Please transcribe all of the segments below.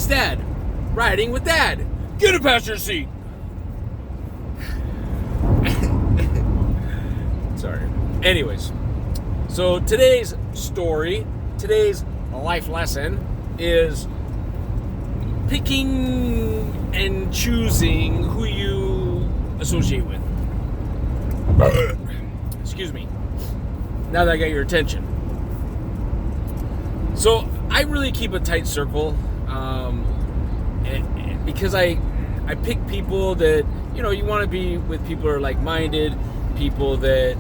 It's Dad. Riding with Dad. Get a passenger seat. Sorry. Anyways, so today's life lesson is picking and choosing who you associate with. Excuse me. Now that I got your attention. So I really keep a tight circle, because I pick people that, you want to be with people who are like-minded, people that,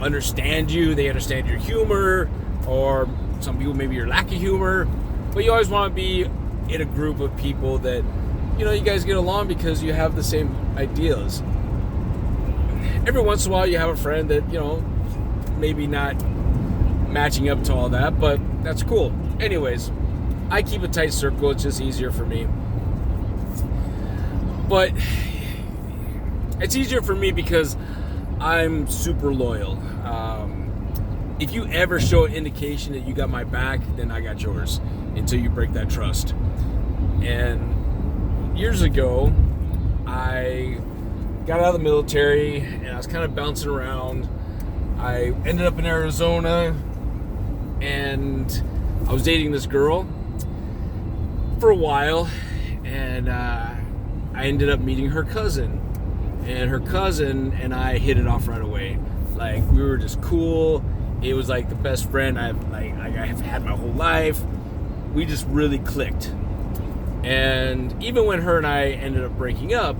understand you, they understand your humor, or some people maybe your lack of humor, but you always want to be in a group of people that, you guys get along because you have the same ideas. Every once in a while you have a friend that, maybe not matching up to all that, but that's cool. Anyways, I keep a tight circle. It's just easier for me. But it's easier for me because I'm super loyal. If you ever show an indication that you got my back, then I got yours until you break that trust. And years ago, I got out of the military and I was kind of bouncing around. I ended up in Arizona and I was dating this girl for a while, and I ended up meeting her cousin. And her cousin and I hit it off right away. Like, we were just cool. It was like the best friend I've had my whole life. We just really clicked. And even when her and I ended up breaking up,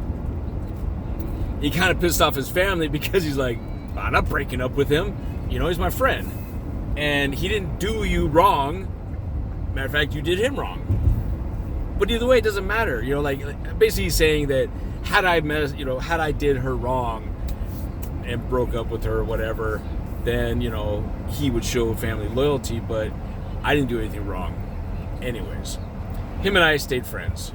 he kind of pissed off his family because he's like, I'm not breaking up with him. He's my friend. And he didn't do you wrong. Matter of fact, you did him wrong. But either way, it doesn't matter. Basically saying that had I did her wrong and broke up with her or whatever, then, he would show family loyalty, but I didn't do anything wrong. Anyways, him and I stayed friends.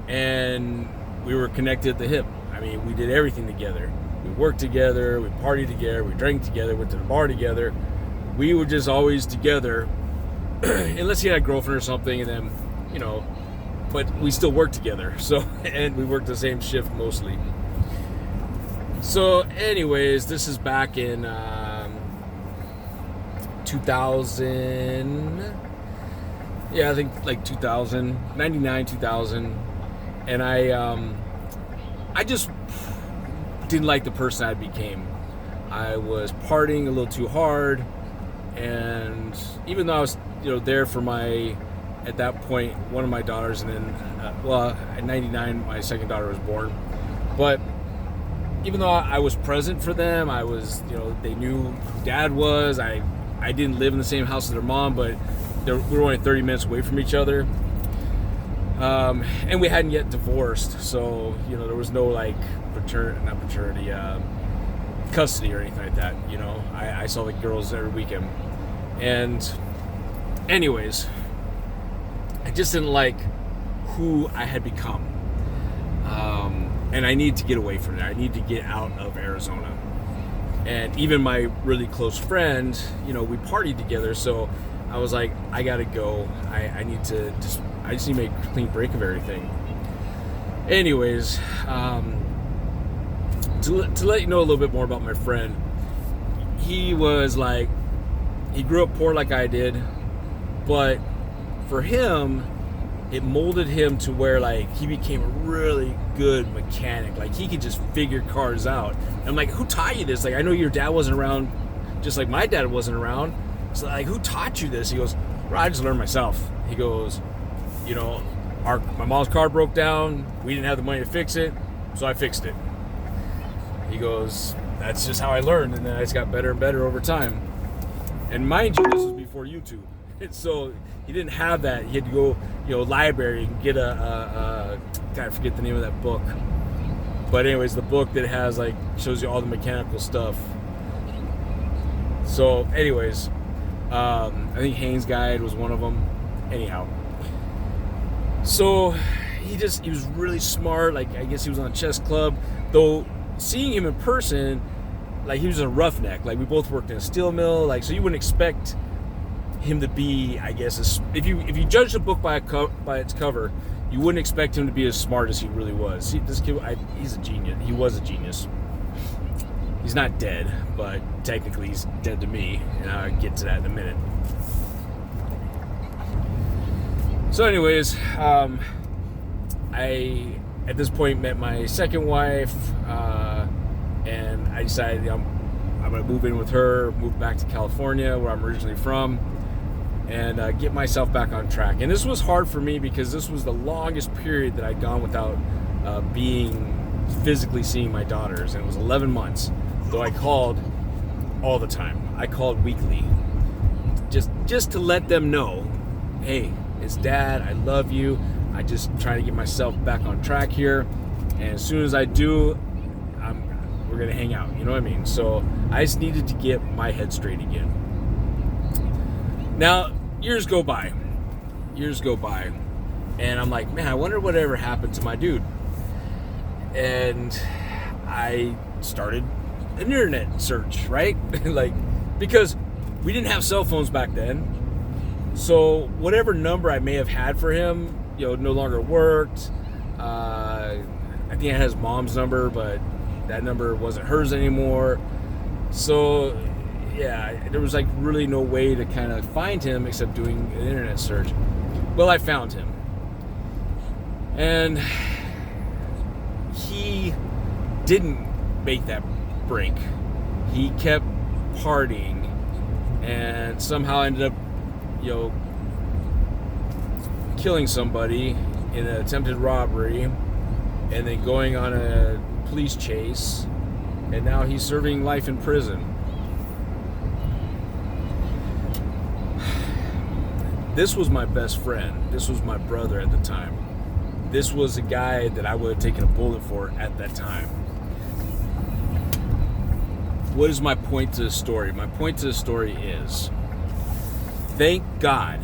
And we were connected at the hip. I mean, we did everything together. We worked together, we partied together, we drank together, went to the bar together. We were just always together, unless he had a girlfriend or something, and then, but we still worked together. So, and we worked the same shift mostly. So, anyways, this is back in 2000. Yeah, I think like 2000, 99, 2000. And I just didn't like the person I became. I was partying a little too hard, and even though I was, there for at that point, one of my daughters, and then, at 99, my second daughter was born. But even though I was present for them, I was, they knew who Dad was. I didn't live in the same house as their mom, but we were only 30 minutes away from each other. And we hadn't yet divorced, so, there was no, custody or anything like that. I saw the girls every weekend. And anyways, I just didn't like who I had become. And I need to get away from there. I need to get out of Arizona. And even my really close friend, we partied together, so I was like, I gotta go. I just need to make a clean break of everything. Anyways, to let you know a little bit more about my friend, he grew up poor like I did, but for him, it molded him to where he became a really good mechanic. He could just figure cars out. And I'm like, who taught you this? I know your dad wasn't around, just like my dad wasn't around. So who taught you this? He goes, well, I just learned myself. He goes, my mom's car broke down. We didn't have the money to fix it, so I fixed it. He goes, that's just how I learned, and then I just got better and better over time. And mind you, this was before YouTube. So he didn't have that. He had to go, library and get I forget the name of that book. But anyways, the book that has shows you all the mechanical stuff. So anyways, I think Haynes Guide was one of them. Anyhow, so he was really smart. I guess he was on a chess club. Though seeing him in person, he was a roughneck. We both worked in a steel mill. So you wouldn't expect him to be, I guess, if you judge the book by its cover, you wouldn't expect him to be as smart as he really was. This kid, he's a genius. He was a genius. He's not dead, but technically he's dead to me, and I'll get to that in a minute. So anyways, I, at this point, met my second wife, and I decided I'm going to move in with her, move back to California, where I'm originally from, and get myself back on track. And this was hard for me because this was the longest period that I'd gone without physically seeing my daughters, and it was 11 months. Though I called all the time. I called weekly, just to let them know, hey, it's Dad, I love you. I just trying to get myself back on track here, and as soon as I do, we're gonna hang out. You know what I mean? So I just needed to get my head straight again. Now years go by, and I'm like, man, I wonder whatever happened to my dude. And I started an internet search, right? Like, because we didn't have cell phones back then, so whatever number I may have had for him, no longer worked. I think I had his mom's number, but that number wasn't hers anymore. So yeah, there was like really no way to kind of find him except doing an internet search. Well, I found him, and he didn't make that break. He kept partying and somehow ended up, killing somebody in an attempted robbery, and then going on a police chase, and now he's serving life in prison. This was my best friend. This was my brother at the time. This was a guy that I would have taken a bullet for at that time. What is my point to the story? My point to the story is, thank God,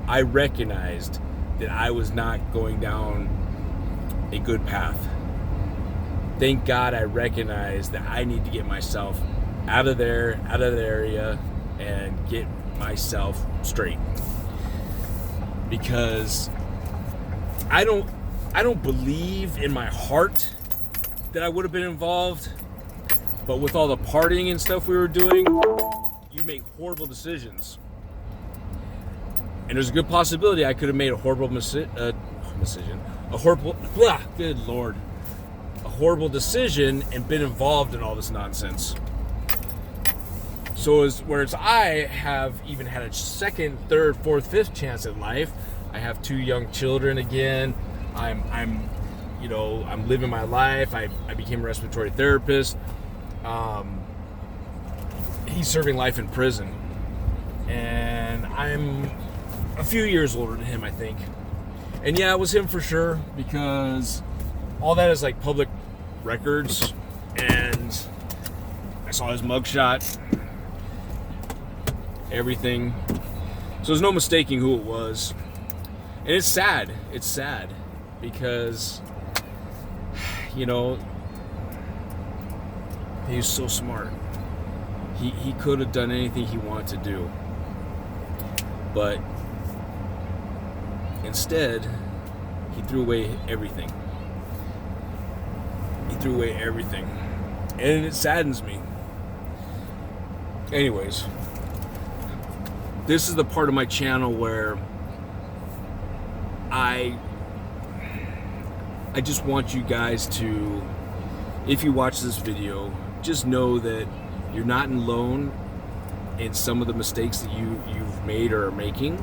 I recognized that I was not going down a good path. Thank God I recognized that I need to get myself out of the area, and get myself straight. Because I don't believe in my heart that I would have been involved. But with all the partying and stuff we were doing, you make horrible decisions. And there's a good possibility I could have made a horrible decision. A horrible decision and been involved in all this nonsense. So whereas I have even had a second, third, fourth, fifth chance at life, I have 2 young children again. I'm living my life. I became a respiratory therapist. He's serving life in prison, and I'm a few years older than him, I think. And yeah, it was him for sure, because all that is like public records, and I saw his mugshot, everything. So there's no mistaking who it was. And it's sad because, he was so smart. He could have done anything he wanted to do. But instead, he threw away everything. And it saddens me. Anyways, this is the part of my channel where I just want you guys to, if you watch this video, just know that you're not alone in some of the mistakes that you've made or are making.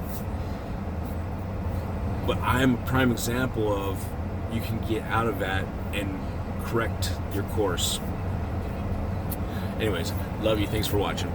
But I'm a prime example of you can get out of that and correct your course. Anyways, love you. Thanks for watching.